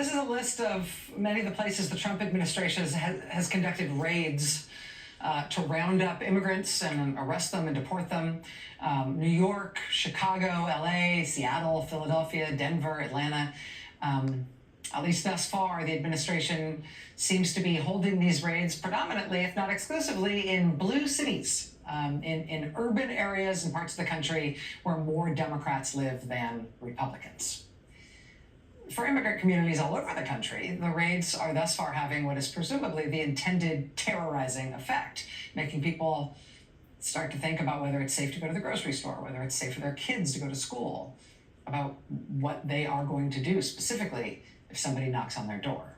this is a list of many of the places the Trump administration has conducted raids to round up immigrants and arrest them and deport them. New York, Chicago, LA, Seattle, Philadelphia, Denver, Atlanta. At least thus far, the administration seems to be holding these raids predominantly, if not exclusively, in blue cities, in urban areas and parts of the country where more Democrats live than Republicans. For immigrant communities all over the country, the raids are thus far having what is presumably the intended terrorizing effect, making people start to think about whether it's safe to go to the grocery store, whether it's safe for their kids to go to school, about what they are going to do specifically if somebody knocks on their door.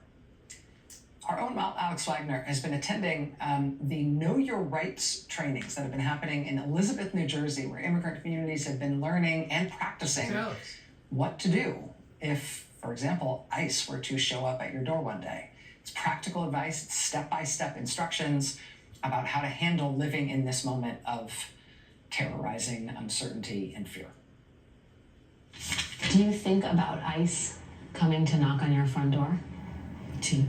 Our own Alex Wagner has been attending the Know Your Rights trainings that have been happening in Elizabeth, New Jersey, where immigrant communities have been learning and practicing what to do if, for example, ICE were to show up at your door one day. It's practical advice, it's step-by-step instructions about how to handle living in this moment of terrorizing uncertainty and fear. Do you think about ICE coming to knock on your front door? Sí.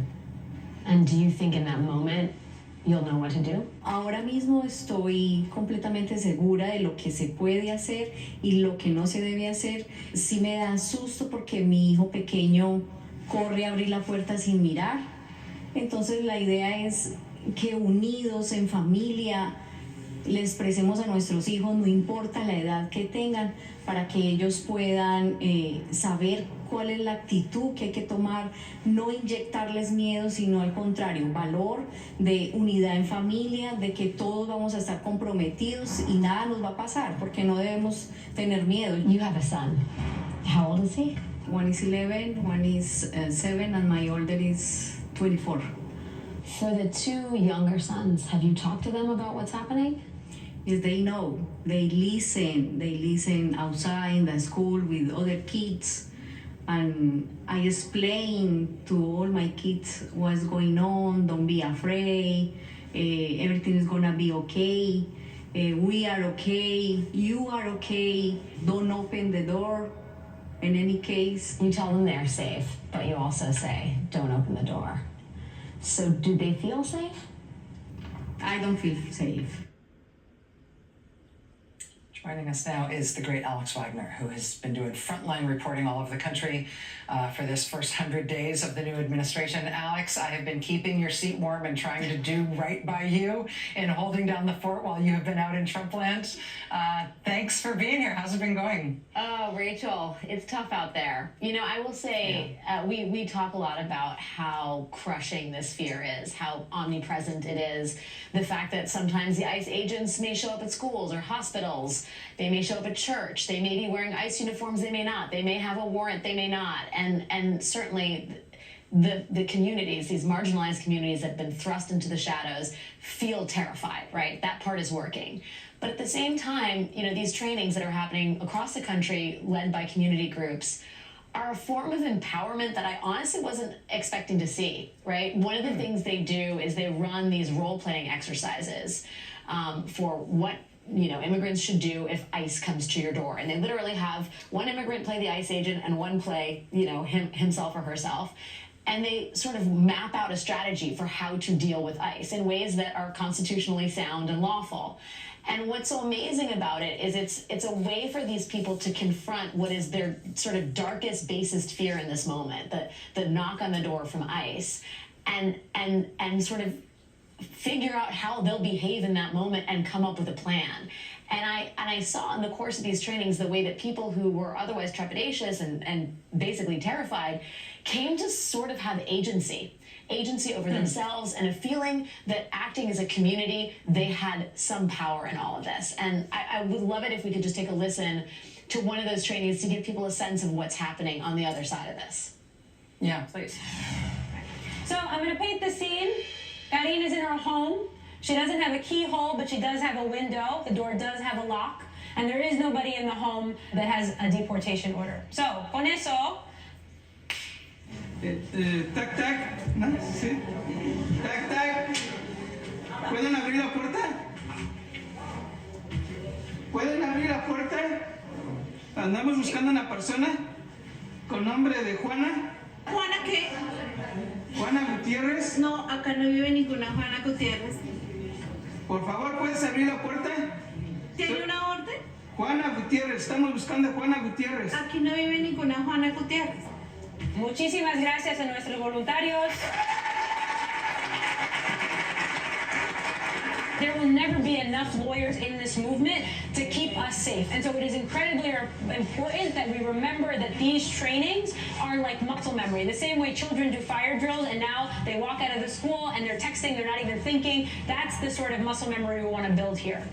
And do you think in that moment you'll know what to do? Ahora mismo estoy completamente segura de lo que se puede hacer y lo que no se debe hacer. Sí me da susto porque mi hijo pequeño corre a abrir la puerta sin mirar. Entonces la idea es que unidos en familia le expresemos a nuestros hijos, no importa la edad que tengan, para que ellos puedan saber cuál es la actitud que hay que tomar, no inyectarles miedo, sino al contrario, valor de unidad en familia, de que todos vamos a estar comprometidos y nada nos va a pasar, porque no debemos tener miedo. You have a son. How old is he? One is 11, one is 7, and my older is 24. For the two younger sons, have you talked to them about what's happening? Yes, they know. They listen outside in the school with other kids. And I explain to all my kids what's going on. Don't be afraid. Everything is gonna be okay. We are okay. You are okay. Don't open the door. In any case. You tell them they're safe, but you also say, don't open the door. So do they feel safe? I don't feel safe. Joining us now is the great Alex Wagner, who has been doing frontline reporting all over the country for this first 100 days of the new administration. Alex, I have been keeping your seat warm and trying to do right by you and holding down the fort while you have been out in Trump land. Thanks for being here. How's it been going? Oh, Rachel, it's tough out there. You know, I will say we talk a lot about how crushing this fear is, how omnipresent it is, the fact that sometimes the ICE agents may show up at schools or hospitals. They may show up at church. They may be wearing ICE uniforms. They may not. They may have a warrant. They may not. And certainly the communities, these marginalized communities that have been thrust into the shadows, feel terrified, right? That part is working. But at the same time, you know, these trainings that are happening across the country, led by community groups, are a form of empowerment that I honestly wasn't expecting to see, right? One of the things they do is they run these role-playing exercises for what immigrants should do if ICE comes to your door. And they literally have one immigrant play the ICE agent and one play, himself or herself. And they sort of map out a strategy for how to deal with ICE in ways that are constitutionally sound and lawful. And what's so amazing about it is it's a way for these people to confront what is their sort of darkest, basest fear in this moment, the knock on the door from ICE, and sort of figure out how they'll behave in that moment and come up with a plan. And I saw in the course of these trainings the way that people who were otherwise trepidatious and basically terrified came to sort of have agency over themselves and a feeling that acting as a community, they had some power in all of this. And I would love it if we could just take a listen to one of those trainings to give people a sense of what's happening on the other side of this. Yeah, please. So I'm going to paint the scene. Karine is in her home. She doesn't have a keyhole, but she does have a window. The door does have a lock. And there is nobody in the home that has a deportation order. So, con eso... Tac, tac, ¿no? Sí. Tac, tac. ¿Pueden abrir la puerta? ¿Pueden abrir la puerta? Andamos buscando una persona con nombre de Juana. Juana, ¿qué? Gutiérrez? No, acá no vive ninguna Juana Gutiérrez. Por favor, ¿puedes abrir la puerta? ¿Tiene una orden? Juana Gutiérrez, estamos buscando a Juana Gutiérrez. Aquí no vive ninguna Juana Gutiérrez. Muchísimas gracias a nuestros voluntarios. There will never be enough lawyers in this movement to keep us safe. And so it is incredibly important that we remember that these trainings are like muscle memory. The same way children do fire drills and now they walk out of the school and they're texting, they're not even thinking. That's the sort of muscle memory we want to build here.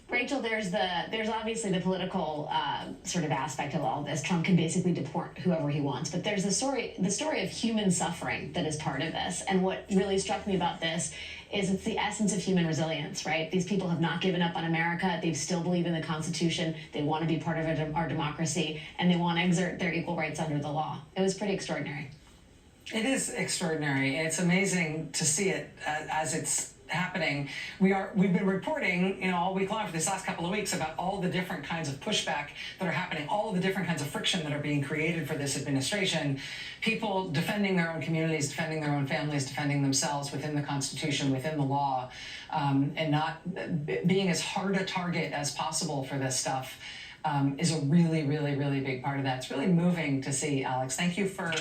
Rachel, there's obviously the political sort of aspect of all this. Trump can basically deport whoever he wants, but there's the story of human suffering that is part of this. And what really struck me about this is it's the essence of human resilience, right? These people have not given up on America. They still believe in the Constitution. They want to be part of our democracy, and they want to exert their equal rights under the law. It was pretty extraordinary. It is extraordinary. It's amazing to see it as it's happening. We've been reporting, all week long for this last couple of weeks about all the different kinds of pushback that are happening, all of the different kinds of friction that are being created for this administration. People defending their own communities, defending their own families, defending themselves within the Constitution, within the law, and not being as hard a target as possible for this stuff is a really, really, really big part of that. It's really moving to see, Alex. Thank you for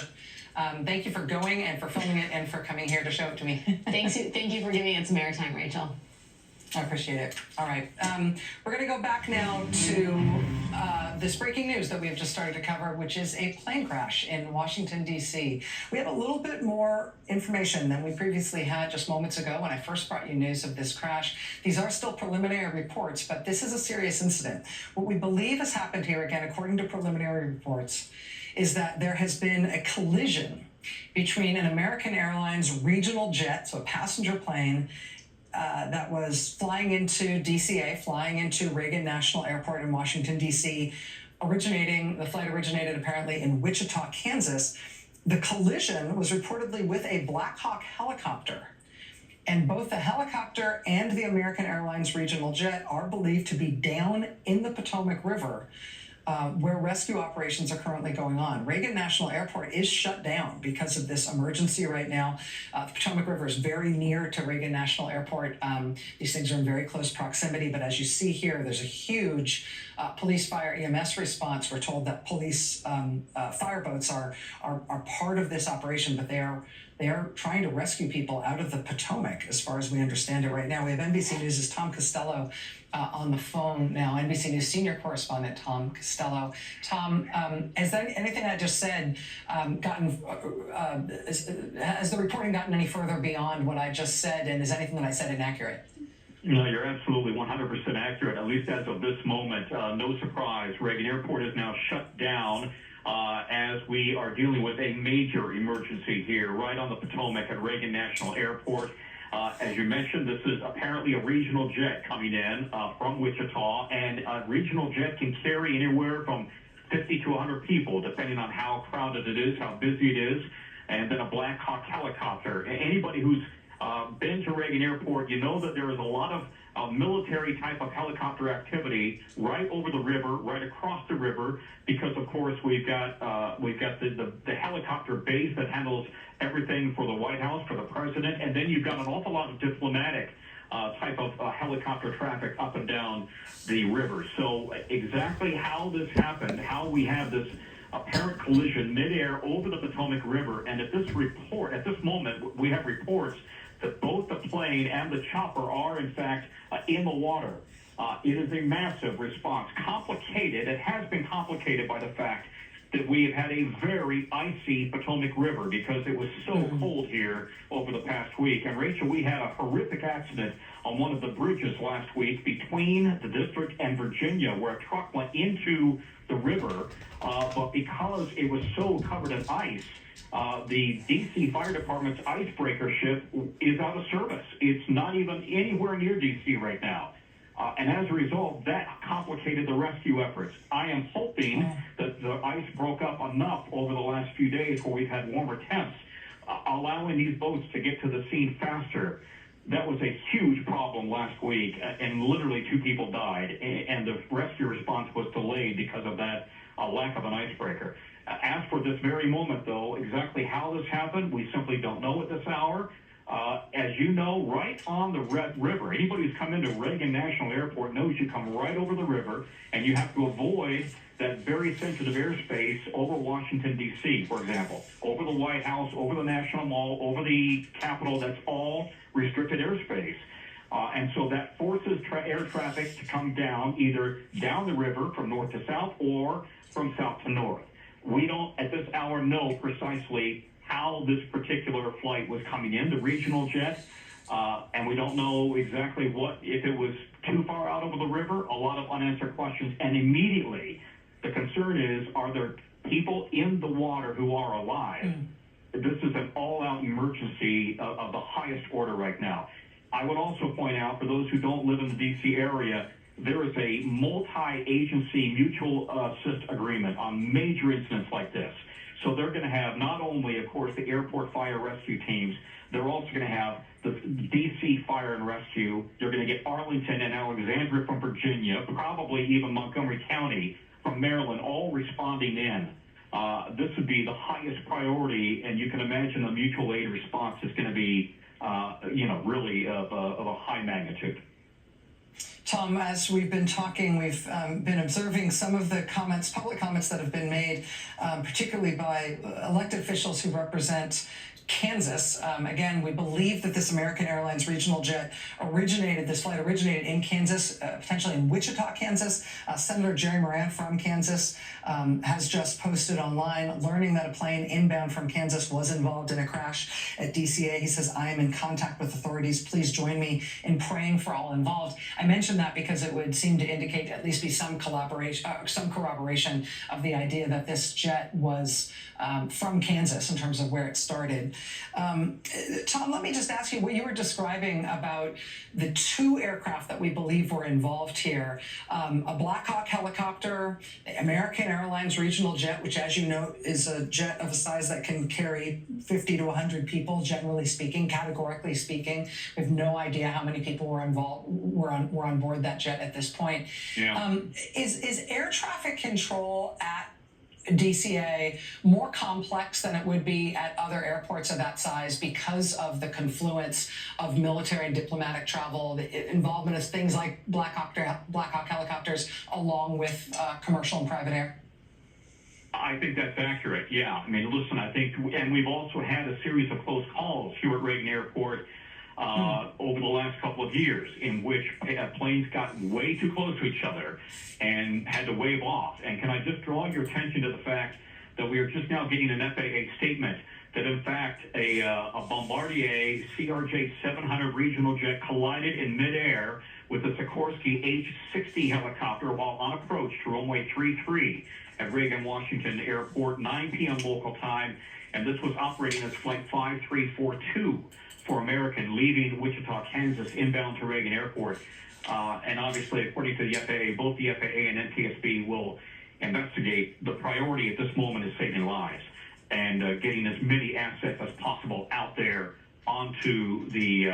going and for filming it and for coming here to show it to me. Thank you for giving it some airtime, Rachel. I appreciate it. All right. We're going to go back now to this breaking news that we have just started to cover, which is a plane crash in Washington, D.C. We have a little bit more information than we previously had just moments ago when I first brought you news of this crash. These are still preliminary reports, but this is a serious incident. What we believe has happened here, again, according to preliminary reports, is that there has been a collision between an American Airlines regional jet, so a passenger plane, that was flying into DCA, flying into Reagan National Airport in Washington, D.C., the flight originated apparently in Wichita, Kansas. The collision was reportedly with a Black Hawk helicopter. And both the helicopter and the American Airlines regional jet are believed to be down in the Potomac River, where rescue operations are currently going on. Reagan National Airport is shut down because of this emergency right now. The Potomac River is very near to Reagan National Airport. These things are in very close proximity, but as you see here, there's a huge police, fire, EMS response. We're told that police fireboats are part of this operation, but they are trying to rescue people out of the Potomac, as far as we understand it right now. We have NBC News' Tom Costello on the phone now, NBC News senior correspondent Tom Costello. Tom, has anything I just said has the reporting gotten any further beyond what I just said, and is anything that I said inaccurate? No, you're absolutely 100% accurate, at least as of this moment. No surprise, Reagan Airport is now shut down as we are dealing with a major emergency here right on the Potomac at Reagan National Airport. As you mentioned, this is apparently a regional jet coming in from Wichita, and a regional jet can carry anywhere from 50 to 100 people, depending on how crowded it is, how busy it is, and then a Black Hawk helicopter. Anybody who's been to Reagan Airport, you know that there is a lot of military type of helicopter activity right over the river, right across the river, because of course we've got the helicopter base that handles everything for the White House, for the president, and then you've got an awful lot of diplomatic type of helicopter traffic up and down the river. So exactly how this happened, how we have this apparent collision midair over the Potomac River, and at this moment, we have reports that both the plane and the chopper are, in fact, in the water. It is a massive response. Complicated. It has been complicated by the fact that we have had a very icy Potomac River because it was so cold here over the past week. And Rachel, we had a horrific accident on one of the bridges last week between the district and Virginia where a truck went into the river, but because it was so covered in ice, the D.C. Fire Department's icebreaker ship is out of service. It's not even anywhere near D.C. right now. And as a result, that complicated the rescue efforts. I am hoping that the ice broke up enough over the last few days where we've had warmer temps, allowing these boats to get to the scene faster. That was a huge problem last week, and literally 2 people died, and the rescue response was delayed because of that lack of an icebreaker. As for this very moment, though, exactly how this happened, happened. We simply don't know at this hour. As you know, right on the Red River, anybody who's come into Reagan National Airport knows you come right over the river, and you have to avoid that very sensitive airspace over Washington, D.C., for example, over the White House, over the National Mall, over the Capitol. That's all restricted airspace. And so that forces air traffic to come down, either down the river from north to south or from south to north. We don't, at this hour, know precisely how this particular flight was coming in, the regional jet, and we don't know exactly if it was too far out over the river, a lot of unanswered questions, and immediately the concern is, are there people in the water who are alive? This is an all-out emergency of the highest order right now. I would also point out, for those who don't live in the D.C. area, there is a multi-agency mutual assist agreement on major incidents like this. So they're going to have not only, of course, the airport fire rescue teams, they're also going to have the D.C. Fire and Rescue. They're going to get Arlington and Alexandria from Virginia, probably even Montgomery County from Maryland, all responding in. This would be the highest priority, and you can imagine the mutual aid response is going to be, really of a high magnitude. Tom, as we've been talking, we've been observing some of the public comments that have been made, particularly by elected officials who represent Kansas. Again, we believe that this American Airlines regional jet this flight originated in Kansas, potentially in Wichita, Kansas. Senator Jerry Moran from Kansas has just posted online, learning that a plane inbound from Kansas was involved in a crash at DCA. He says, I am in contact with authorities. Please join me in praying for all involved. I mentioned that because it would seem to indicate at least be some corroboration of the idea that this jet was from Kansas in terms of where it started. Tom, let me just ask you what you were describing about the two aircraft that we believe were involved here. A Black Hawk helicopter, the American Airlines regional jet, which, as you know, is a jet of a size that can carry 50 to 100 people, generally speaking, categorically speaking. We have no idea how many people were on board that jet at this point. Yeah. Is air traffic control at DCA more complex than it would be at other airports of that size because of the confluence of military and diplomatic travel, the involvement of things like Black Hawk helicopters, along with commercial and private air? I think that's accurate, yeah. I mean, listen, I think, and we've also had a series of close calls here at Reagan Airport over the last couple of years, in which planes got way too close to each other and had to wave off. And can I just draw your attention to the fact that we are just now getting an FAA statement that, in fact, a Bombardier CRJ-700 regional jet collided in midair with a Sikorsky H-60 helicopter while on approach to runway 33 at Reagan Washington Airport, 9 p.m. local time, and this was operating as Flight 5342 for American, leaving Wichita, Kansas, inbound to Reagan Airport. And obviously, according to the FAA, both the FAA and NTSB will investigate. The priority at this moment is saving lives and getting as many assets as possible out there onto the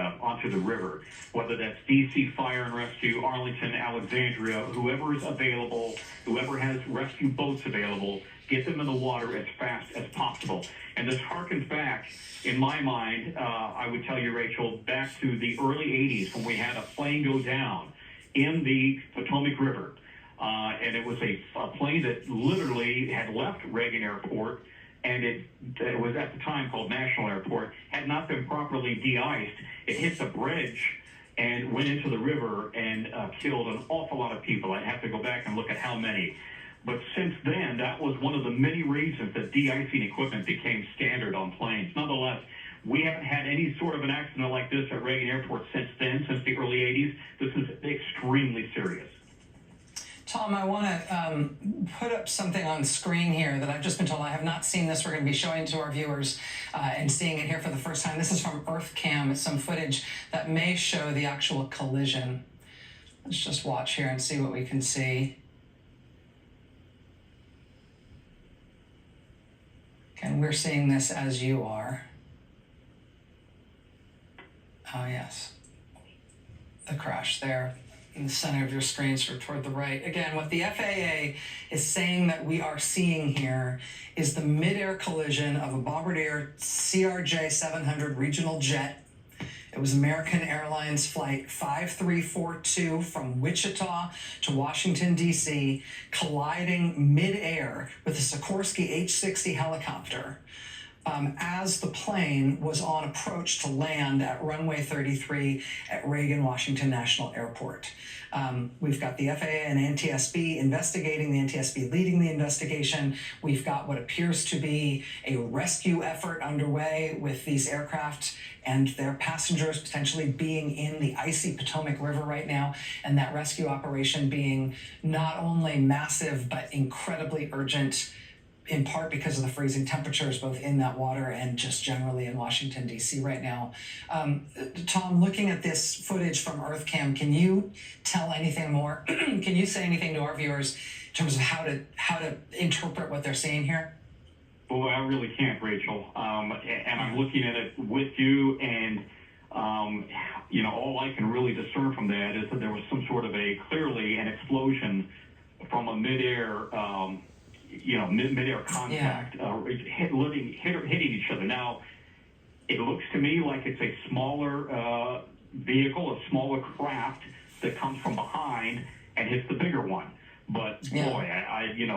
river, whether that's DC Fire and Rescue, Arlington, Alexandria, whoever is available, whoever has rescue boats available, get them in the water as fast as possible. And this harkens back, in my mind, I would tell you, Rachel, back to the early 80s when we had a plane go down in the Potomac River. And it was a plane that literally had left Reagan Airport, and it was at the time called National Airport, had not been properly de-iced. It hit the bridge and went into the river and killed an awful lot of people. I'd have to go back and look at how many. But since then, that was one of the many reasons that de-icing equipment became standard on planes. Nonetheless, we haven't had any sort of an accident like this at Reagan Airport since then, since the early 80s. This is extremely serious. Tom, I want to put up something on screen here that I've just been told. I have not seen this. We're going to be showing to our viewers and seeing it here for the first time. This is from EarthCam. It's some footage that may show the actual collision. Let's just watch here and see what we can see. And we're seeing this as you are. Oh, yes. The crash there. in the center of your screens or toward the right. Again, what the FAA is saying that we are seeing here is the midair collision of a Bombardier CRJ 700 regional jet. It was American Airlines Flight 5342 from Wichita to Washington, D.C., colliding midair with a Sikorsky H-60 helicopter as the plane was on approach to land at runway 33 at Reagan Washington National Airport. We've got the FAA and NTSB investigating, the NTSB leading the investigation. We've got what appears to be a rescue effort underway with these aircraft and their passengers potentially being in the icy Potomac River right now, and that rescue operation being not only massive but incredibly urgent, in part because of the freezing temperatures both in that water and just generally in Washington, D.C. right now. Tom, looking at this footage from EarthCam, can you tell anything more? Can you say anything to our viewers in terms of how to interpret what they're seeing here? Well, I really can't, Rachel. And I'm looking at it with you, and all I can really discern from that is that there was some sort of clearly an explosion from a midair contact, hitting each other. Now, it looks to me like it's a smaller vehicle, a smaller craft that comes from behind and hits the bigger one. But boy,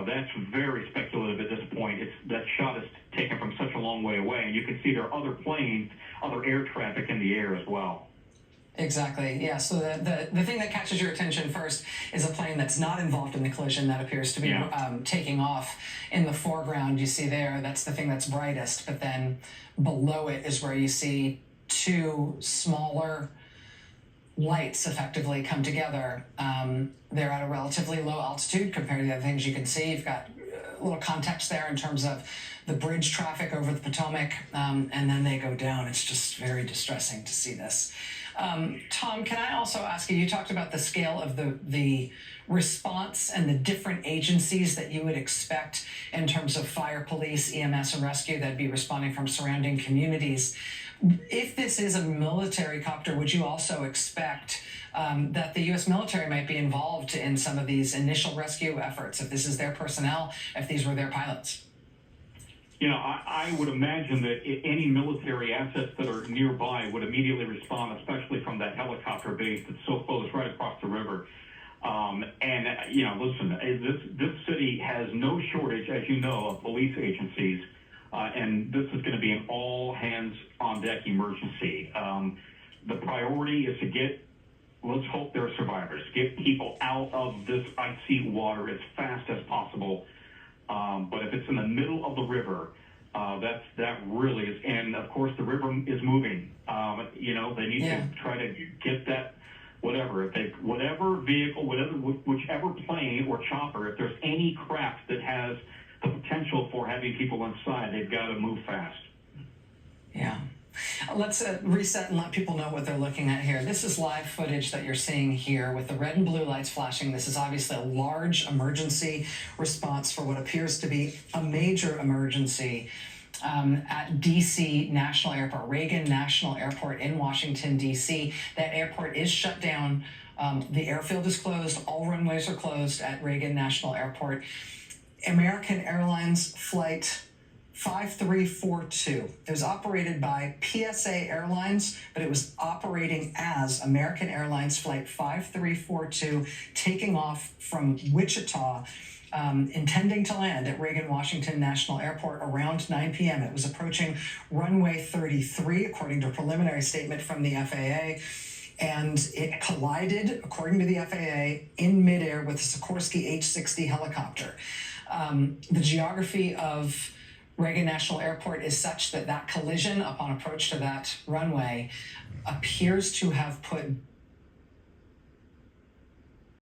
that's very speculative at this point. That shot is taken from such a long way away, and you can see there are other planes, other air traffic in the air as well. Exactly. Yeah. So the thing that catches your attention first is a plane that's not involved in the collision that appears to be taking off in the foreground. You see there, that's the thing that's brightest. But then below it is where you see two smaller lights effectively come together. They're at a relatively low altitude compared to the other things you can see. You've got a little context there in terms of the bridge traffic over the Potomac, and then they go down. It's just very distressing to see this. Tom, can I also ask you talked about the scale of the response and the different agencies that you would expect in terms of fire, police, EMS, and rescue that'd be responding from surrounding communities. If this is a military copter, would you also expect that the U.S. military might be involved in some of these initial rescue efforts, if this is their personnel, if these were their pilots? I would imagine that any military assets that are nearby would immediately respond, especially from that helicopter base that's so close right across the river. Listen, this city has no shortage, as you know, of police agencies, and this is going to be an all-hands-on-deck emergency. The priority is to let's hope there are survivors, get people out of this icy water as fast as possible. But if it's in the middle of the river, that really is, and of course the river is moving. They need to try to get that, whatever vehicle, whichever plane or chopper, if there's any craft that has the potential for having people inside, they've got to move fast. Yeah. Let's reset and let people know what they're looking at here. This is live footage that you're seeing here with the red and blue lights flashing. This is obviously a large emergency response for what appears to be a major emergency at D.C. National Airport, Reagan National Airport in Washington, D.C. That airport is shut down. The airfield is closed. All runways are closed at Reagan National Airport. American Airlines Flight 5342. It was operated by PSA Airlines, but it was operating as American Airlines Flight 5342, taking off from Wichita, intending to land at Reagan Washington National Airport around 9 p.m. It was approaching runway 33, according to a preliminary statement from the FAA. And it collided, according to the FAA, in midair with a Sikorsky H-60 helicopter. The geography of Reagan National Airport is such that collision upon approach to that runway appears to have put